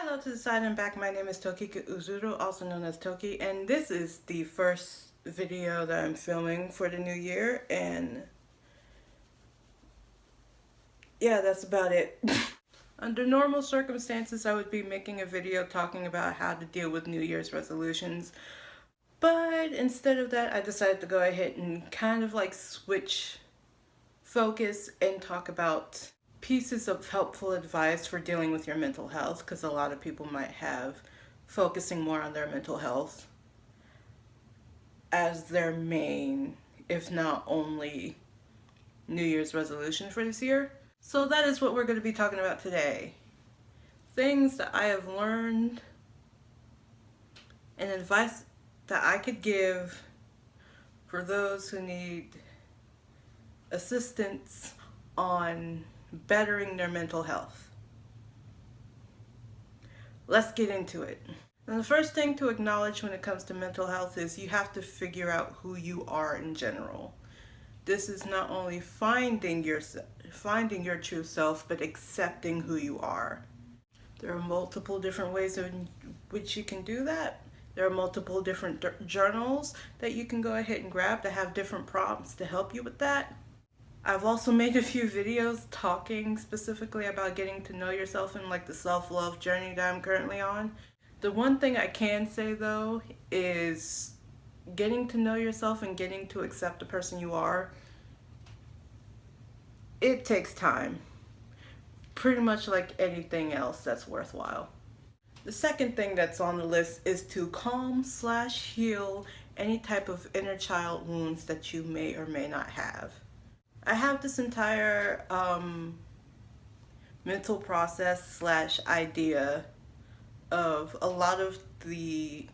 Hello to the side and back. My name is Tokika Uzuru, also known as Toki, and this is the first video that I'm filming for the new year, and yeah, that's about it. Under normal circumstances, I would be making a video talking about how to deal with New Year's resolutions, but instead of that, I decided to go ahead and kind of like switch focus and talk about pieces of helpful advice for dealing with your mental health, because a lot of people might have focusing more on their mental health as their main, if not only, New Year's resolution for this year. So that is what we're going to be talking about today. Things that I have learned and advice that I could give for those who need assistance on bettering their mental health. Let's get into it. And the first thing to acknowledge when it comes to mental health is you have to figure out who you are in general. This is not only finding your true self, but accepting who you are. There are multiple different ways in which you can do that. There are multiple different journals that you can go ahead and grab that have different prompts to help you with that. I've also made a few videos talking specifically about getting to know yourself and like the self-love journey that I'm currently on. The one thing I can say though is getting to know yourself and getting to accept the person you are, it takes time. Pretty much like anything else that's worthwhile. The second thing that's on the list is to calm/heal any type of inner child wounds that you may or may not have. I have this entire mental process / idea of a lot of the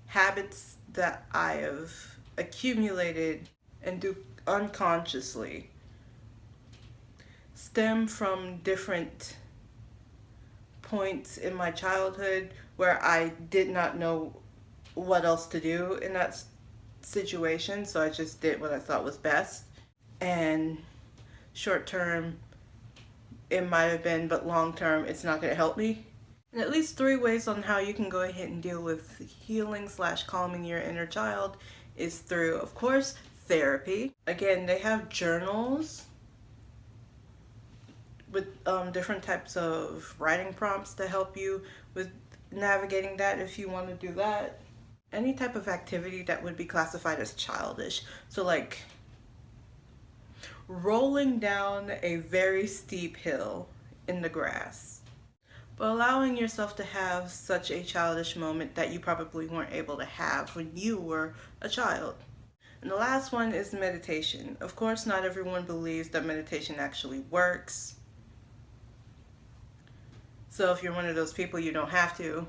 habits that I have accumulated and do unconsciously stem from different points in my childhood where I did not know what else to do in that situation, so I just did what I thought was best. And short term it might have been, but long term it's not going to help me. And at least 3 ways on how you can go ahead and deal with healing / calming your inner child is through, of course, therapy. Again, they have journals with different types of writing prompts to help you with navigating that if you want to do that. Any type of activity that would be classified as childish. So like rolling down a very steep hill in the grass, but allowing yourself to have such a childish moment that you probably weren't able to have when you were a child. And the last one is meditation. Of course, not everyone believes that meditation actually works. So if you're one of those people, you don't have to.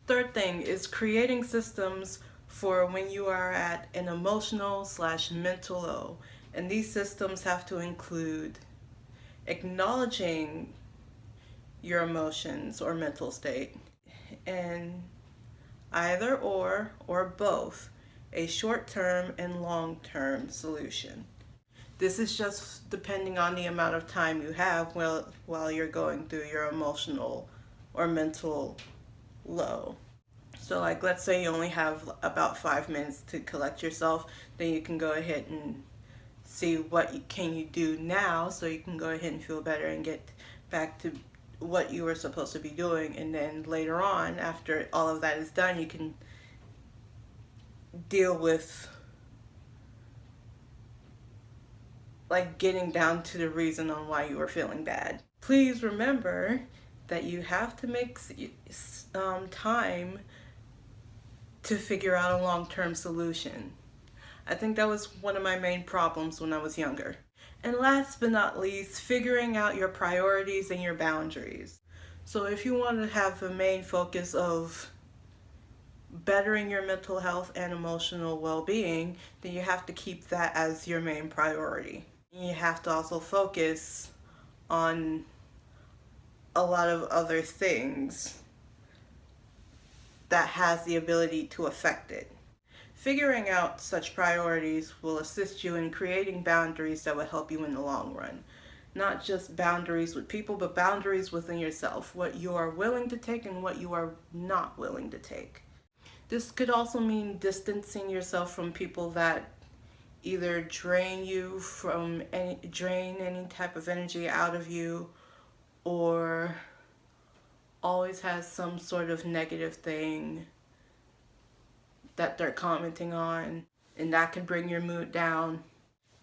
Third thing is creating systems for when you are at an emotional / mental low. And these systems have to include acknowledging your emotions or mental state, and either or both, a short-term and long-term solution. This is just depending on the amount of time you have while you're going through your emotional or mental low. So like, let's say you only have about 5 minutes to collect yourself, then you can go ahead and see what can you do now so you can go ahead and feel better and get back to what you were supposed to be doing. And then later on, after all of that is done, you can deal with like getting down to the reason on why you were feeling bad. Please remember that you have to make time to figure out a long-term solution. I think that was one of my main problems when I was younger. And last but not least, figuring out your priorities and your boundaries. So if you want to have a main focus of bettering your mental health and emotional well-being, then you have to keep that as your main priority. And you have to also focus on a lot of other things that has the ability to affect it. Figuring out such priorities will assist you in creating boundaries that will help you in the long run. Not just boundaries with people, but boundaries within yourself. What you are willing to take and what you are not willing to take. This could also mean distancing yourself from people that either drain any type of energy out of you, or always has some sort of negative thing that they're commenting on, and that can bring your mood down.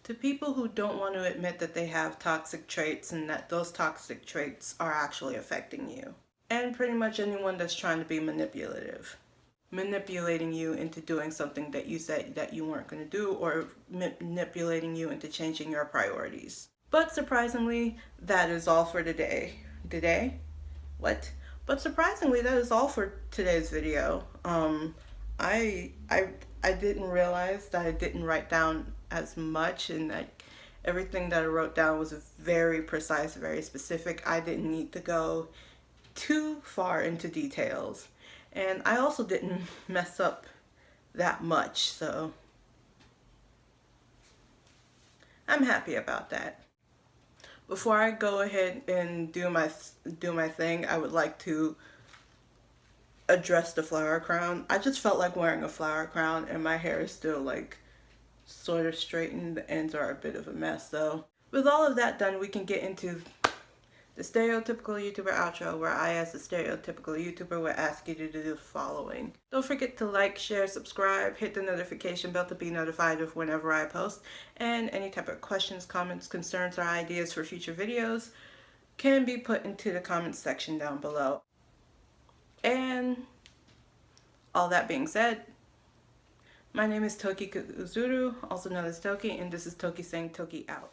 To people who don't want to admit that they have toxic traits and that those toxic traits are actually affecting you. And pretty much anyone that's trying to be manipulative. Manipulating you into doing something that you said that you weren't going to do, or manipulating you into changing your priorities. But surprisingly, that is all for today. Today? What? But surprisingly, that is all for today's video. I didn't realize that I didn't write down as much, and that everything that I wrote down was very precise, very specific. I didn't need to go too far into details. And I also didn't mess up that much, so I'm happy about that. Before I go ahead and do my thing, I would like to address the flower crown. I just felt like wearing a flower crown, and my hair is still like sort of straightened. The ends are a bit of a mess though. With all of that done, we can get into the stereotypical YouTuber outro, where I, as a stereotypical YouTuber, would ask you to do the following. Don't forget to like, share, subscribe, hit the notification bell to be notified of whenever I post, and any type of questions, comments, concerns, or ideas for future videos can be put into the comments section down below. And all that being said, my name is Toki Uzuru, also known as Toki, and this is Toki saying Toki out.